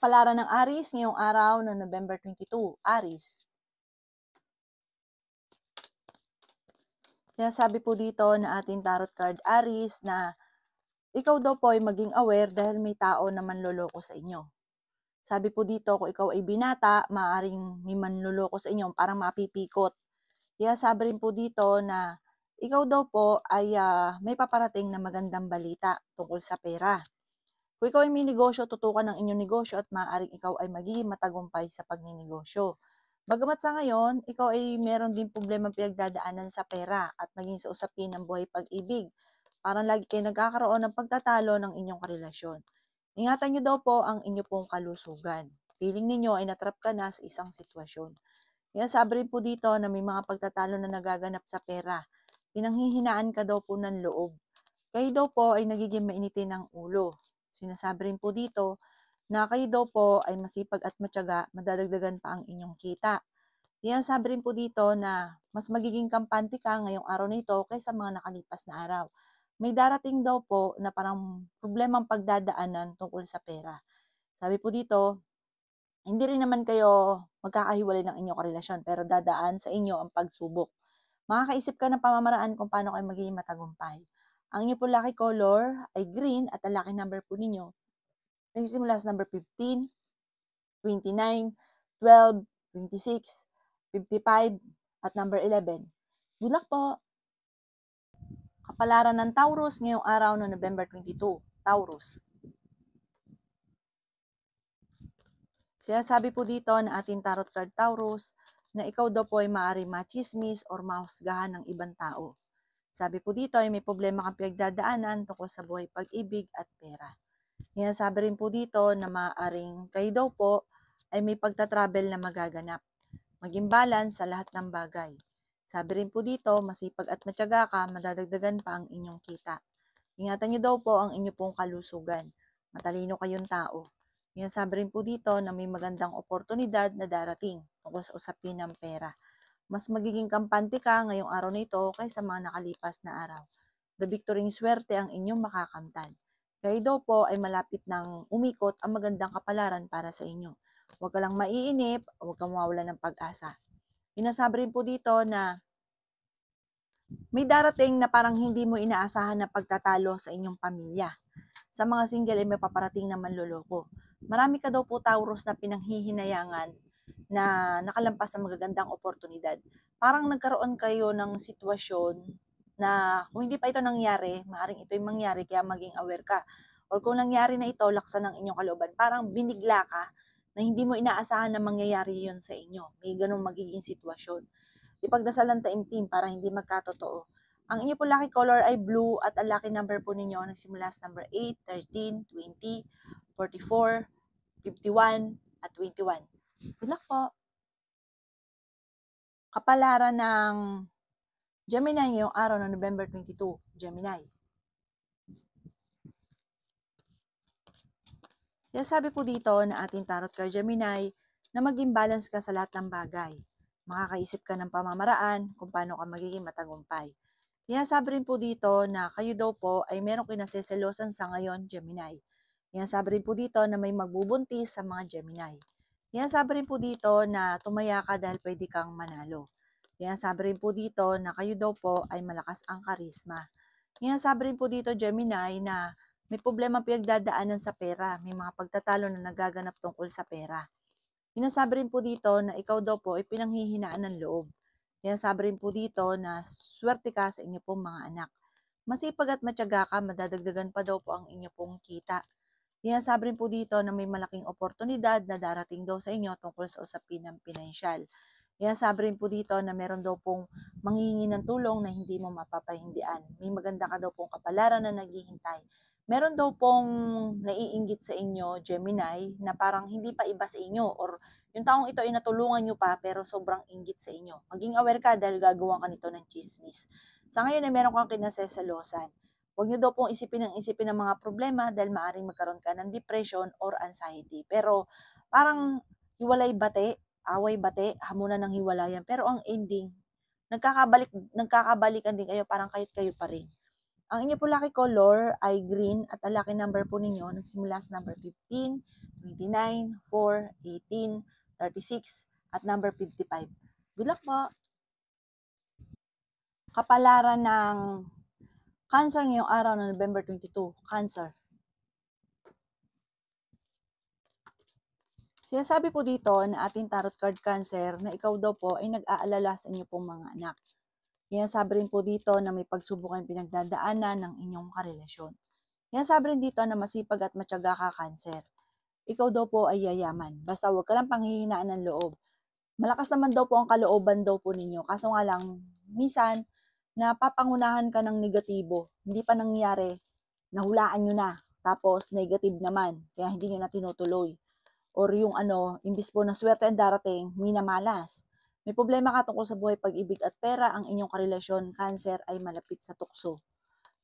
Kapalaran ng Aries ngayong araw ng November 22. Aries. Kaya sabi po dito na ating tarot card Aries na ikaw daw po ay maging aware dahil may tao na manloloko sa inyo. Sabi po dito kung ikaw ay binata, maaaring may manloloko sa inyo, parang mapipikot. Kaya sabi rin po dito na ikaw daw po ay may paparating na magandang balita tungkol sa pera. Kung ikaw ay may negosyo, tutukan ng inyong negosyo at maaaring ikaw ay magiging matagumpay sa pagninegosyo. Bagamat sa ngayon, ikaw ay meron din problema pinagdadaanan sa pera at maging sa usapin ng buhay pag-ibig. Parang lagi kayo nagkakaroon ng pagtatalo ng inyong karelasyon. Ingatan nyo daw po ang inyo pong kalusugan. Feeling ninyo ay natrap ka na sa isang sitwasyon. Kaya sabi rin po dito na may mga pagtatalo na nagaganap sa pera. Pinanghihinaan ka daw po ng loob. Kayo daw po ay nagiging mainitin ng ulo. Sinasabi rin po dito na kayo daw po ay masipag at matyaga, madadagdagan pa ang inyong kita. Sinasabi rin po dito na mas magiging kampante ka ngayong araw na ito kaysa mga nakalipas na araw. May darating daw po na parang problemang pagdadaanan tungkol sa pera. Sabi po dito, hindi rin naman kayo magkakahiwalay ng inyong karelasyon pero dadaan sa inyo ang pagsubok. Makakaisip ka ng pamamaraan kung paano kayo magiging matagumpay. Ang inyo po lucky color ay green at ang lucky number po ninyo nagsisimula sa number 15, 29, 12, 26, 55, at number 11. Good luck po! Kapalaran ng Taurus ngayong araw ng November 22. Taurus. Sinasabi po dito na ating tarot card Taurus na ikaw daw po ay maaari machismis or mahusgahan ng ibang tao. Sabi po dito ay may problema kang pinagdadaanan tungkol sa buhay pag-ibig at pera. Sabi rin po dito na maaaring kayo daw po ay may pagta-travel na magaganap. Maging balance sa lahat ng bagay. Sabi rin po dito, masipag at matyaga ka, madadagdagan pa ang inyong kita. Ingatan nyo daw po ang inyong pong kalusugan. Matalino kayong tao. Sabi rin po dito na may magandang oportunidad na darating tungkol sa usapin ng pera. Mas magiging kampante ka ngayong araw na ito kaysa mga nakalipas na araw. The victory swerte ang inyong makakamtan. Kayo daw po ay malapit ng umikot ang magandang kapalaran para sa inyo. Huwag ka lang maiinip, huwag kang mawawalan ng pag-asa. Sinasabi rin po dito na may darating na parang hindi mo inaasahan na pagtatalo sa inyong pamilya. Sa mga single ay may paparating na manloloko. Marami ka daw po Taurus na pinanghihinayangan na nakalampas ng magagandang oportunidad. Parang nagkaroon kayo ng sitwasyon na kung hindi pa ito nangyari, maaaring ito'y mangyari kaya maging aware ka. O kung nangyari na ito, laksan ng inyong kalooban. Parang binigla ka na hindi mo inaasahan na mangyayari yon sa inyo. May ganung magiging sitwasyon. Ipagdasal ng taimtim para hindi magkatotoo. Ang inyo po lucky color ay blue at ang lucky number po ninyo nagsimula sa number 8, 13, 20, 44, 51, at 21. Good luck po! Kapalaran ng Gemini ngayong araw ng November 22. Gemini. Kaya sabi po dito na ating tarot card Gemini na maging balance ka sa lahat ng bagay. Makakaisip ka ng pamamaraan kung paano ka magiging matagumpay. Kaya sabi rin po dito na kayo daw po ay merong kinaseselosan sa ngayon, Gemini. Kaya sabi rin po dito na may magbubuntis sa mga Gemini. Kaya sabi rin po dito na tumaya ka dahil pwede kang manalo. Kaya sabi rin po dito na kayo daw po ay malakas ang karisma. Kaya sabi rin po dito, Gemini, na may problema pinagdadaanan sa pera. May mga pagtatalo na nagaganap tungkol sa pera. Sinasabi rin po dito na ikaw daw po ay pinanghihinaan ng loob. Kaya sabi rin po dito na swerte ka sa inyo pong mga anak. Masipag at matyaga ka, madadagdagan pa daw po ang inyo pong kita. Kaya sabi rin po dito na may malaking oportunidad na darating daw sa inyo tungkol sa usapin ng pinansyal. Kaya sabi rin po dito na meron daw pong manghihingi ng tulong na hindi mo mapapahindian. May maganda ka daw pong kapalaran na naghihintay. Meron daw pong naiinggit sa inyo, Gemini, na parang hindi pa iba sa inyo or yung taong ito ay natulungan nyo pa pero sobrang inggit sa inyo. Maging aware ka dahil gagawa ka nito ng chismis. Sa ngayon ay meron kang kinaseselosan. Huwag nyo daw pong isipin ng mga problema dahil maaaring magkaroon ka ng depression or anxiety. Pero parang hiwalay bate, away bate, hamunan ng hiwalayan. Pero ang ending, nagkakabalikan din kayo, parang kayo pa rin. Ang inyo po lucky color ay green at ang lucky number po ninyo nagsimula sa number 15, 29, 4, 18, 36 at number 55. Good luck po! Kapalaran ng Cancer ngayong araw ng November 22. Cancer. Sinasabi po dito na ating tarot card Cancer na ikaw daw po ay nag-aalala sa inyo pong mga anak. Sinasabi rin po dito na may pagsubok ang pinagdadaanan ng inyong karelasyon. Sinasabi rin dito na masipag at matyaga ka Cancer. Ikaw daw po ay yayaman. Basta huwag ka lang panghihinaan ng loob. Malakas naman daw po ang kalooban daw po ninyo. Kaso nga lang, minsan, napapangunahan ka ng negatibo. Hindi pa nangyari, nahulaan nyo na. Tapos, negative naman. Kaya hindi nyo na tinutuloy. Or yung imbis po na swerte ang darating, minamalas. May problema ka tungkol sa buhay, pag-ibig at pera, ang inyong karelasyon, Cancer, ay malapit sa tukso.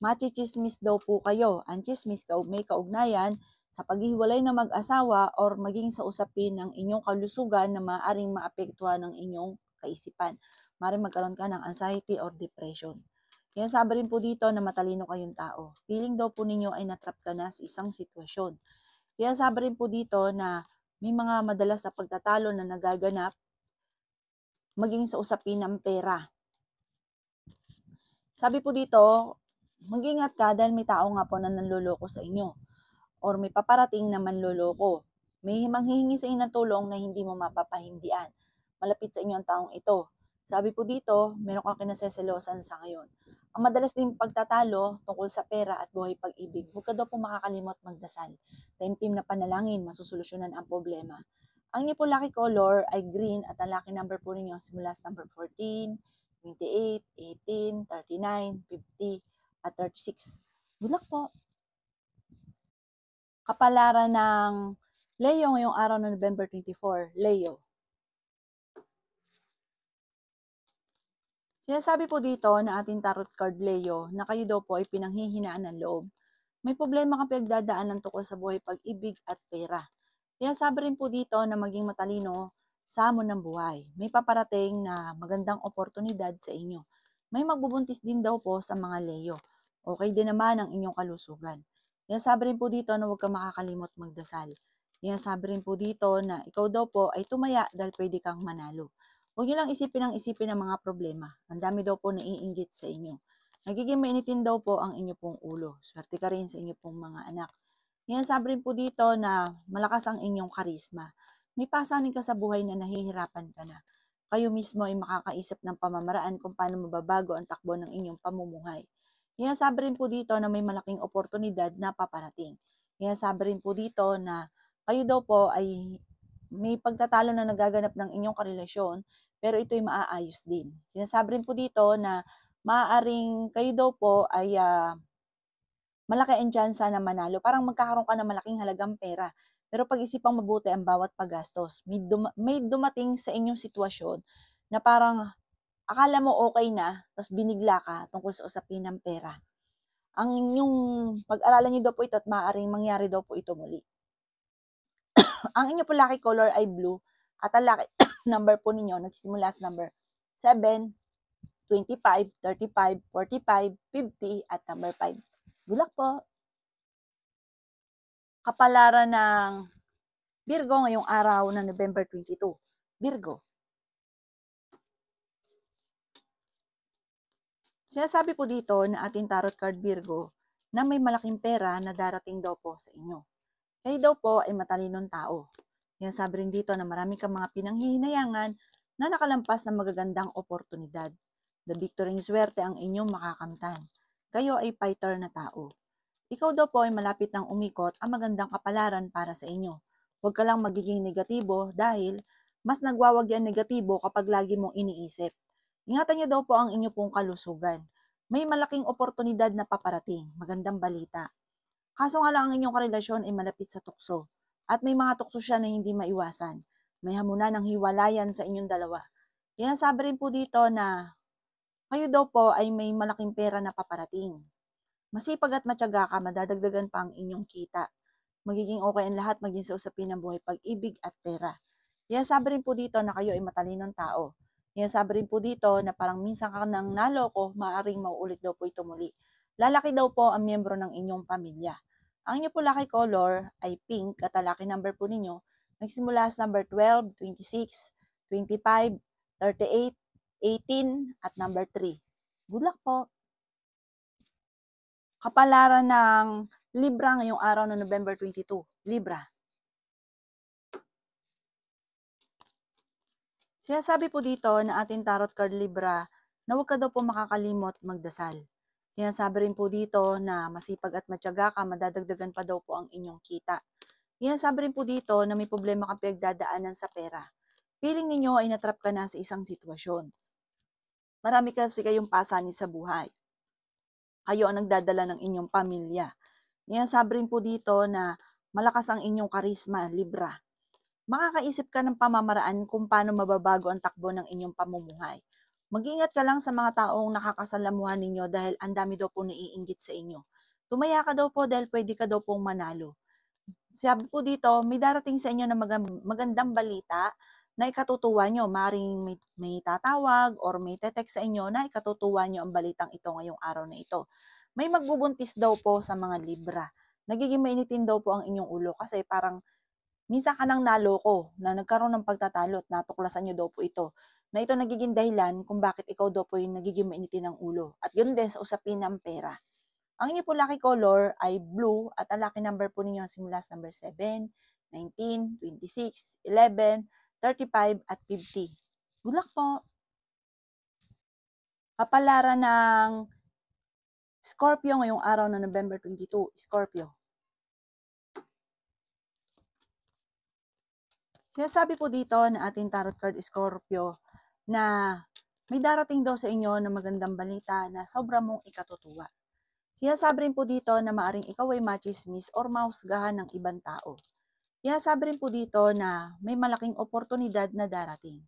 Machichismis daw po kayo. Ang chismis may kaugnayan sa paghiwalay ng mag-asawa or maging sa usapin ng inyong kalusugan na maaaring maapektuhan ng inyong kaisipan. Maaaring magkaroon ka ng anxiety or depression. Kaya sabi rin po dito na matalino kayong tao. Feeling daw po ninyo ay natrap ka na sa isang sitwasyon. Kaya sabi rin po dito na may mga madalas sa pagtatalo na nagaganap maging sa usapin ng pera. Sabi po dito, mag-ingat ka dahil may tao nga po na nanloloko sa inyo or may paparating na manloloko. May manghihingi sa inyo ng tulong na hindi mo mapapahindian. Malapit sa inyo ang taong ito. Sabi po dito, meron kang kinaseselosan sa ngayon. Ang madalas din pagtatalo tungkol sa pera at buhay pag-ibig, huwag ka daw po makakalimot magdasal. Taimtim na panalangin, masusolusyonan ang problema. Ang inyo po lucky color ay green at ang lucky number po ninyo simula sa number 14, 28, 18, 39, 50, at 36. Good luck po! Kapalaran ng Leo ngayong araw ng November 24. Leo. Sinasabi po dito na ating tarot card Leo na kayo daw po ay pinanghihinaan ng loob. May problema kang pinagdadaanan tungkol sa buhay, pag-ibig at pera. Sinasabi rin po dito na maging matalino sa hamon ng buhay. May paparating na magandang oportunidad sa inyo. May magbubuntis din daw po sa mga Leo. Okay din naman ang inyong kalusugan. Sinasabi rin po dito na huwag kang makakalimot magdasal. Sinasabi rin po dito na ikaw daw po ay tumaya dahil pwede kang manalo. Huwag niyo lang isipin ang mga problema. Ang dami daw po naiinggit sa inyo. Nagiging mainitin daw po ang inyo pong ulo. Swerte ka rin sa inyo pong mga anak. Sinasabi rin po dito na malakas ang inyong karisma. May pasanin ka sa buhay na nahihirapan ka na. Kayo mismo ay makakaisip ng pamamaraan kung paano mababago ang takbo ng inyong pamumuhay. Sinasabi rin po dito na may malaking oportunidad na paparating. Sinasabi rin po dito na kayo daw po ay may pagtatalo na nagaganap ng inyong karelasyon, pero ito'y maaayos din. Sinasabi rin po dito na maaaring kayo daw po ay malaki ang tsansa na manalo. Parang magkakaroon ka ng malaking halagang pera. Pero pag-isipang mabuti ang bawat paggastos. May dumating sa inyong sitwasyon na parang akala mo okay na, tapos binigla ka tungkol sa usapin ng pera. Ang inyong pag-aralan niyo daw po ito at maaaring mangyari daw po ito muli. Ang inyong po lucky color ay blue at ang lucky number po ninyo nagsisimula sa number 7, 25, 35, 45, 50 at number 5. Good luck po! Kapalaran ng Virgo ngayong araw ng November 22. Virgo. Sinasabi po dito na ating tarot card Virgo na may malaking pera na darating daw po sa inyo. Kayo daw po ay matalinong tao. Sinasabi rin dito na marami kang mga pinanghihinayangan na nakalampas ng magagandang oportunidad. The victory swerte ang inyong makakamtan. Kayo ay fighter na tao. Ikaw daw po ay malapit ng umikot ang magandang kapalaran para sa inyo. Huwag ka lang magiging negatibo dahil mas nagwawagi ang negatibo kapag lagi mong iniisip. Ingatan niyo daw po ang inyo pong kalusugan. May malaking oportunidad na paparating, magandang balita. Kaso nga lang ang inyong karelasyon ay malapit sa tukso. At may mga tukso siya na hindi maiwasan. May hamunan ng hiwalayan sa inyong dalawa. Sabi rin po dito na kayo daw po ay may malaking pera na paparating. Masipag at matyaga ka, madadagdagan pa ang inyong kita. Magiging okay ang lahat, maging sa usapin ng buhay, pag-ibig at pera. Sabi rin po dito na kayo ay matalinong tao. Sabi rin po dito na parang minsan ka nang naloko, maaaring mauulit daw po ito muli. Lalaki daw po ang miyembro ng inyong pamilya. Ang inyo po lucky color ay pink at ang lucky number po ninyo nagsimula sa number 12, 26, 25, 38, 18 at number 3. Good luck po! Kapalaran ng Libra ngayong araw ng November 22. Libra. Sinasabi po dito na ating tarot card Libra na huwag ka daw po makakalimot magdasal. Sinasabi rin po dito na masipag at matyaga ka, madadagdagan pa daw po ang inyong kita. Sinasabi rin po dito na may problema kang pinagdadaanan sa pera. Feeling ninyo ay natrap ka na sa isang sitwasyon. Marami kasi kayong pasanin sa buhay. Kayo ang nagdadala ng inyong pamilya. Sinasabi rin po dito na malakas ang inyong karisma, Libra. Makakaisip ka ng pamamaraan kung paano mababago ang takbo ng inyong pamumuhay. Mag-ingat ka lang sa mga taong nakakasalamuhan ninyo dahil ang dami daw po naiinggit sa inyo. Tumaya ka daw po dahil pwede ka daw pong manalo. Sabi po dito, may darating sa inyo na magandang balita na ikatutuwa nyo. Maring may tatawag or may text sa inyo na ikatutuwa nyo ang balitang ito ngayong araw na ito. May magbubuntis daw po sa mga Libra. Nagiging mainitin daw po ang inyong ulo kasi parang minsan ka nang naloko na nagkaroon ng pagtatalo at natuklasan nyo daw po ito. Na ito nagiging dahilan kung bakit ikaw daw po yung nagiging mainitin ng ulo. At ganoon din sa usapin ng pera. Ang inyo po lucky color ay blue at ang lucky number po ninyo simula sa number 7, 19, 26, 11, 35 at 50. Good luck po! Kapalaran ng Scorpio ngayong araw ng November 22. Scorpio. Sinasabi po dito na ating tarot card Scorpio na may darating daw sa inyo na magandang balita na sobra mong ikatutuwa. Sinasabi rin po dito na maaring ikaw ay machismis or mahusgahan ng ibang tao. Sinasabi rin po dito na may malaking oportunidad na darating.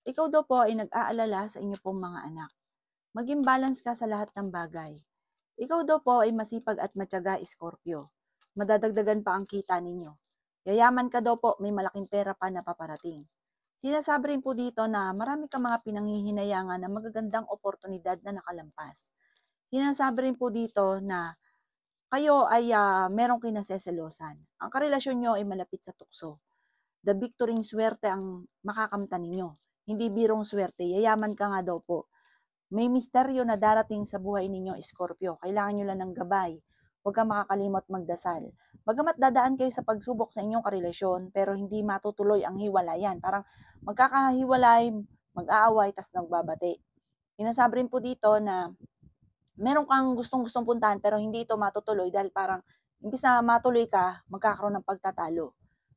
Ikaw daw po ay nag-aalala sa inyo pong mga anak. Maging balance ka sa lahat ng bagay. Ikaw daw po ay masipag at matyaga, Scorpio. Madadagdagan pa ang kita ninyo. Yayaman ka daw po, may malaking pera pa na paparating. Sinasabi rin po dito na marami kang mga pinanghihinayangan na magagandang oportunidad na nakalampas. Sinasabi rin po dito na kayo ay merong kinaseselosan. Ang karelasyon nyo ay malapit sa tukso. The victory swerte ang makakamtan ninyo. Hindi birong swerte, yayaman ka nga daw po. May misteryo na darating sa buhay ninyo, Scorpio. Kailangan nyo lang ng gabay. Huwag kang makakalimot magdasal. Bagamat dadaan kayo sa pagsubok sa inyong karelasyon, pero hindi matutuloy ang hiwalayan. Parang magkakahiwalay, mag-aaway, tas nagbabati. Sinasabi rin po dito na meron kang gustong-gustong puntahan pero hindi ito matutuloy dahil parang imbis na matuloy ka, magkakaroon ng pagtatalo.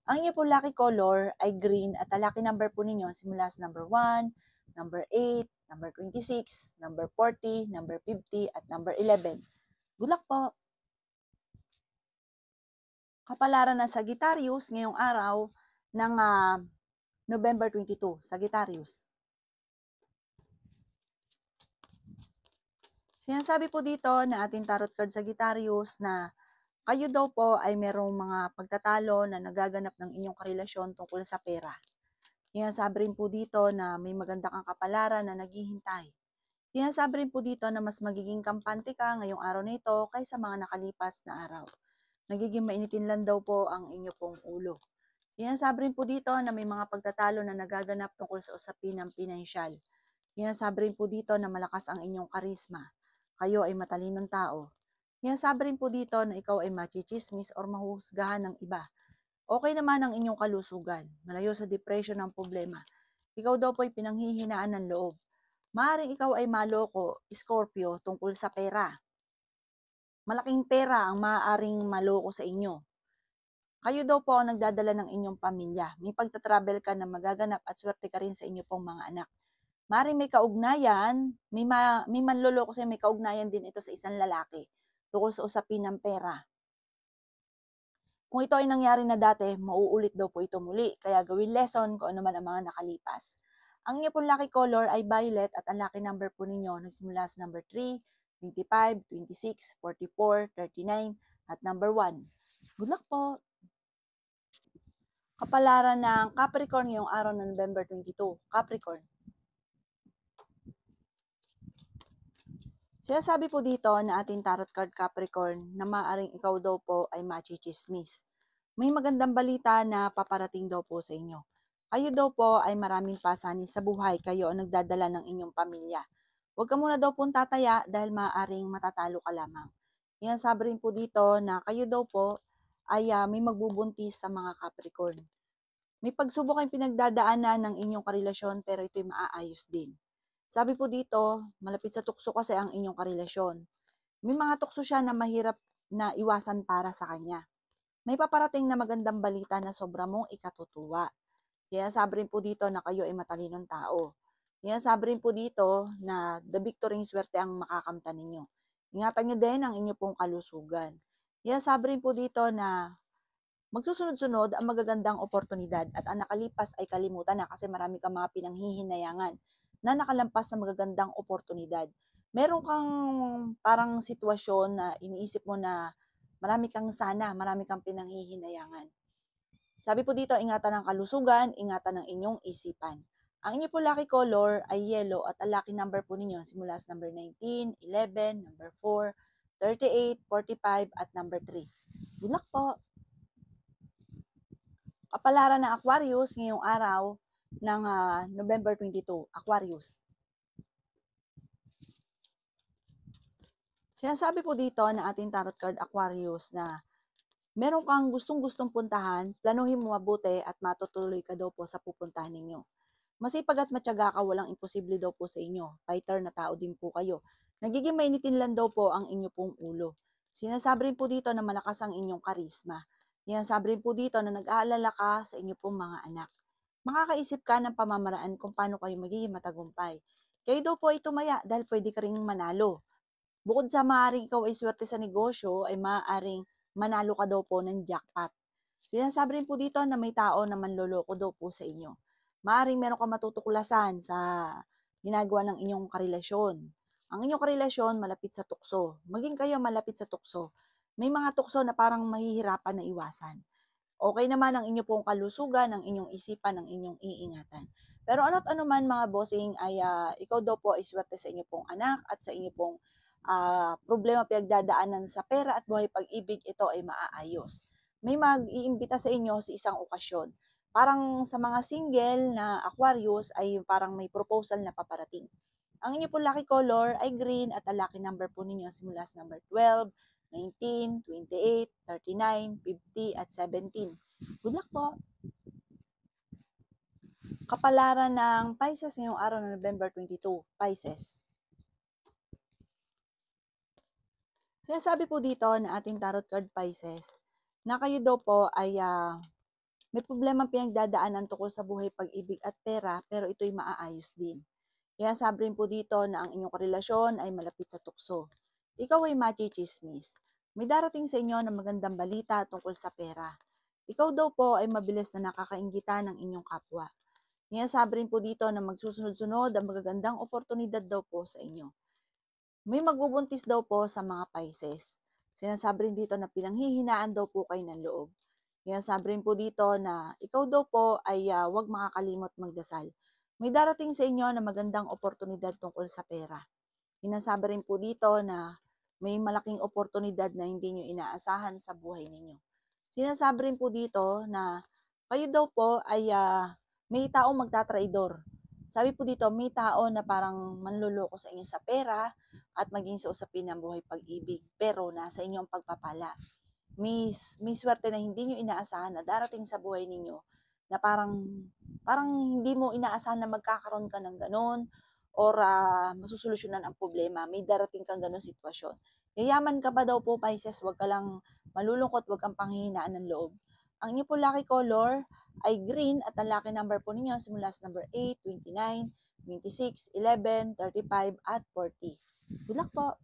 Ang inyo po lucky color ay green at ang lucky number po ninyo simula sa number 1, number 8, number 26, number 40, number 50 at number 11. Good luck po! Kapalaran ng Sagittarius ngayong araw ng November 22. Sagittarius. Sinasabi po dito na ating tarot card Sagittarius na kayo daw po ay merong mga pagtatalo na nagaganap ng inyong karelasyon tungkol sa pera. Sinasabi rin po dito na may maganda kang kapalaran na naghihintay. Sinasabi rin po dito na mas magiging kampante ka ngayong araw na ito kaysa mga nakalipas na araw. Nagiging mainitin lang daw po ang inyo pong ulo. Sinasabi rin po dito na may mga pagtatalo na nagaganap tungkol sa usapin ng pinansyal. Sinasabi rin po dito na malakas ang inyong karisma. Kayo ay matalinong tao. Sinasabi rin po dito na ikaw ay machichismis or mahuhusgahan ng iba. Okay naman ang inyong kalusugan. Malayo sa depression ng problema. Ikaw daw po ay pinanghihinaan ng loob. Maaaring ikaw ay maloko, Scorpio, tungkol sa pera. Malaking pera ang maaaring maloko sa inyo. Kayo daw po ang nagdadala ng inyong pamilya. May pagtatravel ka na magaganap at swerte ka rin sa inyo pong mga anak. Maaaring may kaugnayan, may manloloko sa'yo, may kaugnayan din ito sa isang lalaki tungkol sa usapin ng pera. Kung ito ay nangyari na dati, mauulit daw po ito muli. Kaya gawin lesson kung ano man ang mga nakalipas. Ang inyo pong lucky color ay violet at ang lucky number po ninyo nagsimula sa number 3, 25, 26, 44, 39 at number 1. Good luck po! Kapalaran ng Capricorn ngayong araw ng November 22. Capricorn. Sinasabi po dito na ating tarot card Capricorn na maaaring ikaw daw po ay machichismis. May magandang balita na paparating daw po sa inyo. Kayo daw po ay maraming pasanin sa buhay, kayo ang nagdadala ng inyong pamilya. Huwag ka muna daw pong tataya dahil maaaring matatalo ka lamang. Yan sabi rin po dito na kayo daw po ay may magbubuntis sa mga Capricorn. May pagsubok kayong pinagdadaanan ng inyong karelasyon pero ito'y maaayos din. Sabi po dito, malapit sa tukso kasi ang inyong karelasyon. May mga tukso siya na mahirap na iwasan para sa kanya. May paparating na magandang balita na sobra mong ikatutuwa. Kaya sabi rin po dito na kayo ay matalinong tao. Kaya sabi rin po dito na the victory swerte ang makakamtan ninyo. Ingatan nyo din ang inyo pong kalusugan. Kaya sabi rin po dito na magsusunod-sunod ang magagandang oportunidad at ang nakalipas ay kalimutan na kasi marami kang mga pinanghihinayangan na nakalampas na magagandang oportunidad. Meron kang parang sitwasyon na iniisip mo na marami kang sana, marami kang pinanghihinayangan. Sabi po dito, ingatan ang kalusugan, ingatan ang inyong isipan. Ang inyo po lucky color ay yellow at ang lucky number po ninyo simula sa number 19, 11, number 4, 38, 45 at number 3. Good luck po! Kapalaran ng Aquarius ngayong araw ng November 22, Aquarius. Sinasabi po dito na ating tarot card Aquarius na meron kang gustong-gustong puntahan, planuhin mo mabuti at matutuloy ka daw po sa pupuntahan ninyo. Masipag at matyaga ka, walang imposible daw po sa inyo. Fighter na tao din po kayo. Nagiging mainitin lang daw po ang inyo pong ulo. Sinasabi rin po dito na malakas ang inyong karisma. Sinasabi rin po dito na nag-aalala ka sa inyo pong mga anak. Makakaisip ka ng pamamaraan kung paano kayo magiging matagumpay. Kayo daw po ay tumaya dahil pwede ka rin manalo. Bukod sa maaaring ikaw ay swerte sa negosyo, ay maaaring manalo ka daw po ng jackpot. Sinasabi rin po dito na may tao na manloloko daw po sa inyo. Maaaring meron ka matutuklasan sa ginagawa ng inyong karelasyon. Ang inyong karelasyon malapit sa tukso. Maging kayo malapit sa tukso. May mga tukso na parang mahihirapan na iwasan. Okay naman ang inyong pong kalusugan, ang inyong isipan, ang inyong iingatan. Pero ano't ano man mga bossing ay ikaw daw po ay swerte sa inyong pong anak at sa inyong pong problema pinagdadaanan sa pera at buhay pag-ibig, ito ay maaayos. May mag-iimbita sa inyo sa isang okasyon. Parang sa mga single na Aquarius ay parang may proposal na paparating. Ang inyo po lucky color ay green at ang lucky number po ninyo simula sa number 12, 19, 28, 39, 50 at 17. Good luck po! Kapalaran ng Pisces ngayong araw ng November 22, Pisces. Sinasabi po dito na ating tarot card Pisces na kayo daw po ay may problema pinagdadaanan tungkol sa buhay, pag-ibig at pera pero ito'y maaayos din. Kaya sabi rin po dito na ang inyong relasyon ay malapit sa tukso. Ikaw ay machichismis. May darating sa inyo na magandang balita tungkol sa pera. Ikaw daw po ay mabilis na nakakainggitan ng inyong kapwa. Kaya sabi rin po dito na magsusunod-sunod ang magagandang oportunidad daw po sa inyo. May magbubuntis daw po sa mga Pisces. Sinasabi rin dito na pinanghihinaan daw po kayo ng loob. Kaya sabi rin po dito na ikaw daw po ay huwag makakalimot magdasal. May darating sa inyo na magandang oportunidad tungkol sa pera. Sinasabi rin po dito na may malaking oportunidad na hindi nyo inaasahan sa buhay ninyo. Sinasabi rin po dito na kayo daw po ay may taong magtatraidor. Sabi po dito, may tao na parang manluloko sa inyo sa pera at maging sa usapin ng buhay pag-ibig. Pero nasa inyong pagpapala. May swerte na hindi nyo inaasahan na darating sa buhay ninyo na parang hindi mo inaasahan na magkakaroon ka ng ganon or masusolusyonan ang problema. May darating kang ganon sitwasyon. Yayaman ka ba daw po, Pisces? Huwag ka lang malulungkot, huwag kang panghihinaan ng loob. Ang inyo po lucky color ay green at ang lucky number po ninyo simula sa number 8, 29, 26, 11, 35 at 40. Good luck po!